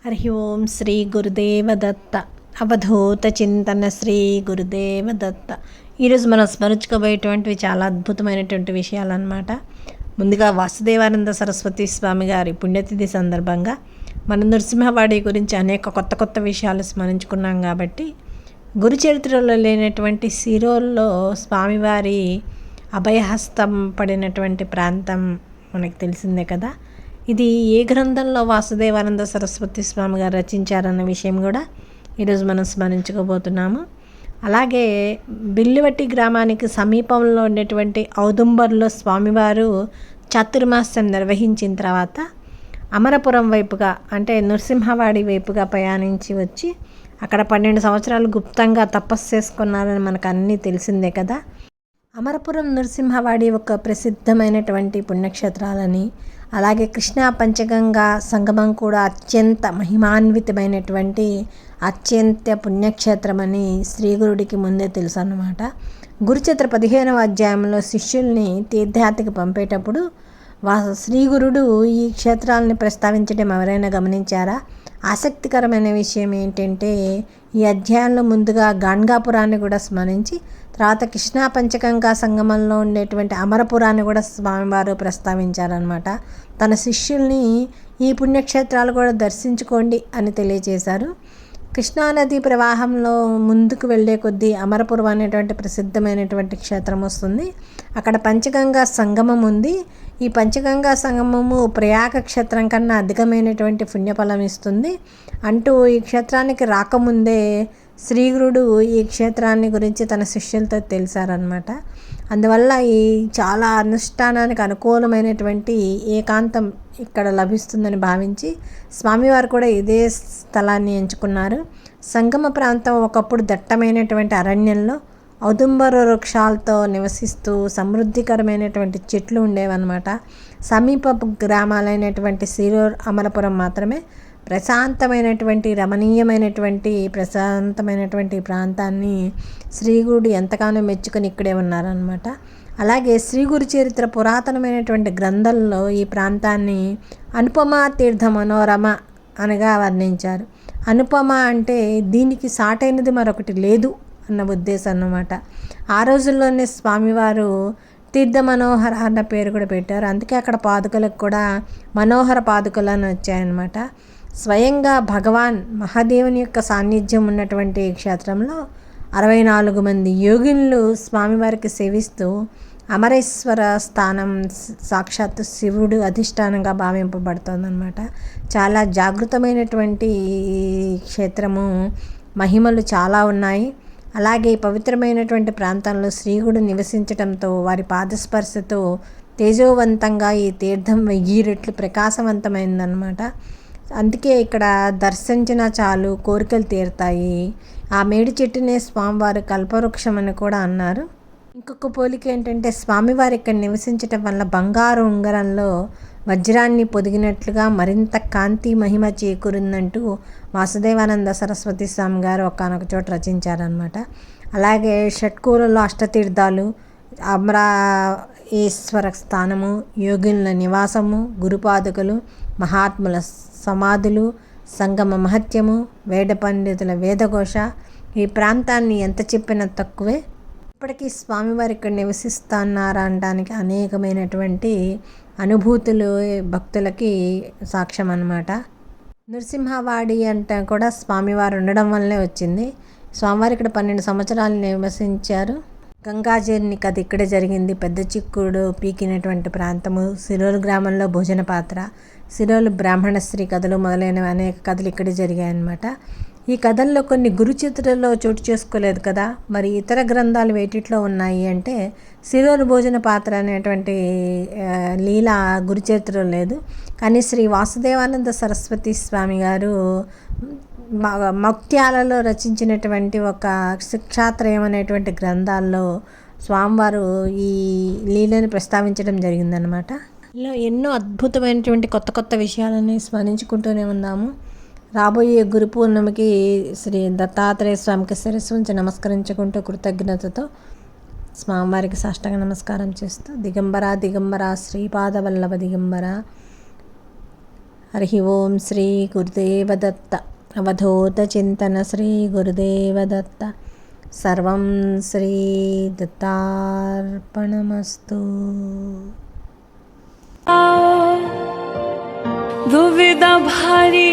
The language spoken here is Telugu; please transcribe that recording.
హరి ఓం శ్రీ గురుదేవ దత్త. అవధూత చింతన శ్రీ గురుదేవ దత్త. ఈరోజు మనం స్మరించుకోబోయేటువంటివి చాలా అద్భుతమైనటువంటి విషయాలన్నమాట. ముందుగా వాసుదేవానంద సరస్వతి స్వామి గారి పుణ్యతిథి సందర్భంగా మన నృసింహవాడి గురించి అనేక కొత్త విషయాలు స్మరించుకున్నాం. కాబట్టి గురు చరిత్రలో లేనటువంటి సిరోల్లో స్వామివారి అభయహస్తం పడినటువంటి ప్రాంతం మనకు తెలిసిందే కదా. ఇది ఏ గ్రంథంలో వాసుదేవానంద సరస్వతి స్వామి గారు రచించారన్న విషయం కూడా ఈరోజు మనం స్మరించుకోబోతున్నాము. అలాగే బిల్లివట్టి గ్రామానికి సమీపంలో ఉండేటువంటి ఔదుంబర్లో స్వామివారు చాతుర్మాస్యం నిర్వహించిన తర్వాత అమరపురం వైపుగా అంటే నృసింహవాడి వైపుగా ప్రయాణించి వచ్చి అక్కడ 12 సంవత్సరాలు గుప్తంగా తపస్సు చేసుకున్నారని మనకు అన్నీ తెలిసిందే కదా. అమరపురం నృసింహవాడి ఒక ప్రసిద్ధమైనటువంటి పుణ్యక్షేత్రాలని, అలాగే కృష్ణా పంచగంగా సంగమం కూడా అత్యంత మహిమాన్వితమైనటువంటి అత్యంత పుణ్యక్షేత్రమని శ్రీగురుడికి ముందే తెలుసు అన్నమాట. గురుచరిత్ర 15వ అధ్యాయంలో శిష్యుల్ని తీర్థయాత్రకు పంపేటప్పుడు శ్రీగురుడు ఈ క్షేత్రాలని ప్రస్తావించడం ఎవరైనా గమనించారా? ఆసక్తికరమైన విషయం ఏంటంటే ఈ అధ్యాయంలో ముందుగా గాణ్గాపురాన్ని కూడా స్మరించి తర్వాత కృష్ణా పంచగంగా సంగమంలో ఉండేటువంటి అమరపురాన్ని కూడా స్వామివారు ప్రస్తావించారనమాట. తన శిష్యుల్ని ఈ పుణ్యక్షేత్రాలు కూడా దర్శించుకోండి అని తెలియజేశారు. కృష్ణానది ప్రవాహంలో ముందుకు వెళ్ళే కొద్దీ అమరపురం అనేటువంటి ప్రసిద్ధమైనటువంటి క్షేత్రం వస్తుంది. అక్కడ పంచగంగా సంగమం ఉంది. ఈ పంచగంగా సంగమము ప్రయాగ క్షేత్రం కన్నా అధికమైనటువంటి పుణ్యఫలం ఇస్తుంది అంటూ ఈ క్షేత్రానికి రాకముందే శ్రీగురుడు ఈ క్షేత్రాన్ని గురించి తన శిష్యులతో తెలిసారనమాట. అందువల్ల ఈ చాలా అనుష్ఠానానికి అనుకూలమైనటువంటి ఏకాంతం ఇక్కడ లభిస్తుందని భావించి స్వామివారు కూడా ఇదే స్థలాన్ని ఎంచుకున్నారు. సంగమ ప్రాంతం ఒకప్పుడు దట్టమైనటువంటి అరణ్యంలో ఔదుంబర వృక్షాలతో నివసిస్తూ సమృద్ధికరమైనటువంటి చెట్లు ఉండేవన్నమాట. సమీప గ్రామాలైనటువంటి సిరూర్, అమరపురం మాత్రమే ప్రశాంతమైనటువంటి ప్రశాంతమైనటువంటి ప్రాంతాన్ని శ్రీగురుడు ఎంతగానో మెచ్చుకొని ఇక్కడే ఉన్నారనమాట. అలాగే శ్రీగురు చరిత్ర పురాతనమైనటువంటి గ్రంథంలో ఈ ప్రాంతాన్ని అనుపమ తీర్థ మనోరమ అనగా వర్ణించారు. అనుపమ అంటే దీనికి సాటైనది మరొకటి లేదు అన్న ఉద్దేశం అన్నమాట. ఆ రోజుల్లోనే స్వామివారు తీర్థ మనోహర అన్న పేరు కూడా పెట్టారు. అందుకే అక్కడ పాదుకలకు కూడా మనోహర పాదుకలు అని వచ్చాయన్నమాట. స్వయంగా భగవాన్ మహాదేవుని యొక్క సాన్నిధ్యం ఉన్నటువంటి క్షేత్రంలో 64 మంది యోగినులు స్వామివారికి సేవిస్తూ అమరేశ్వర స్థానం సాక్షాత్తు శివుడు అధిష్టానంగా భావింపబడుతుందన్నమాట. చాలా జాగృతమైనటువంటి క్షేత్రము, మహిమలు చాలా ఉన్నాయి. అలాగే పవిత్రమైనటువంటి ప్రాంతంలో శ్రీగుడు నివసించడంతో వారి పాదస్పర్శతో తేజోవంతంగా ఈ తీర్థం 1000 రెట్లు ప్రకాశవంతమైందన్నమాట. అందుకే ఇక్కడ దర్శించిన చాలు కోరికలు తీరుతాయి. ఆ మేడి చెట్టునే స్వామివారు కల్పవృక్షం అని కూడా అన్నారు. ఇంకొక పోలిక ఏంటంటే స్వామివారు ఇక్కడ నివసించటం వల్ల బంగారు ఉంగరంలో వజ్రాన్ని పొదిగినట్లుగా మరింత కాంతి మహిమ చేకూరిందంటూ వాసుదేవానంద సరస్వతి స్వామి గారు ఒకానొక చోట రచించారనమాట. అలాగే షట్కూలలో అష్టతీర్థాలు, అమరేశ్వర స్థానము, యోగినుల నివాసము, గురుపాదుకలు, మహాత్ముల సమాధులు, సంగమ మహత్యము, వేద పండితుల వేదఘోష, ఈ ప్రాంతాన్ని ఎంత చెప్పినా తక్కువే. ఇప్పటికీ స్వామివారు ఇక్కడ నివసిస్తున్నారా అనడానికి అనేకమైనటువంటి అనుభూతులు భక్తులకి సాక్ష్యం అన్నమాట. నృసింహవాడి అంటే కూడా స్వామివారు ఉండడం వల్లే వచ్చింది. స్వామివారు ఇక్కడ 12 సంవత్సరాలు నివసించారు. గంగాజర్ని కథ ఇక్కడే జరిగింది. పెద్ద చిక్కుడు పీకినటువంటి ప్రాంతము, సిరోలు గ్రామంలో భోజన పాత్ర, సిరోలు బ్రాహ్మణశ్రీ కథలు మొదలైనవి అనేక కథలు ఇక్కడే జరిగాయన్నమాట. ఈ కథల్లో కొన్ని గురుచరిత్రలో చోటు చేసుకోలేదు కదా. మరి ఇతర గ్రంథాలు వేటిట్లో ఉన్నాయి అంటే సిరోలు భోజన పాత్ర అనేటువంటి లీల గురుచరిత్రలో లేదు. కానీ శ్రీ వాసుదేవానంద సరస్వతి స్వామి గారు మౌక్త్యాలలో రచించినటువంటి ఒక శిక్షాత్రయం అనేటువంటి గ్రంథాల్లో స్వామివారు ఈ లీలను ప్రస్తావించడం జరిగిందనమాట. ఇలా ఎన్నో అద్భుతమైనటువంటి కొత్త విషయాలని స్మరించుకుంటూనే ఉన్నాము. రాబోయే గురు పూర్ణిమకి శ్రీ దత్తాత్రేయ స్వామికి శిరస్సు ఉంచి నమస్కరించుకుంటూ కృతజ్ఞతతో స్వామివారికి సాష్టాంగ నమస్కారం చేస్తూ దిగంబర శ్రీపాదవల్లభ దిగంబర హరి ఓం శ్రీ గురుదేవ దత్త. అవధూత చింతన శ్రీ గురుదేవ దత్త. సర్వం శ్రీ దత్తార్పణమస్తు. दुविधा भारी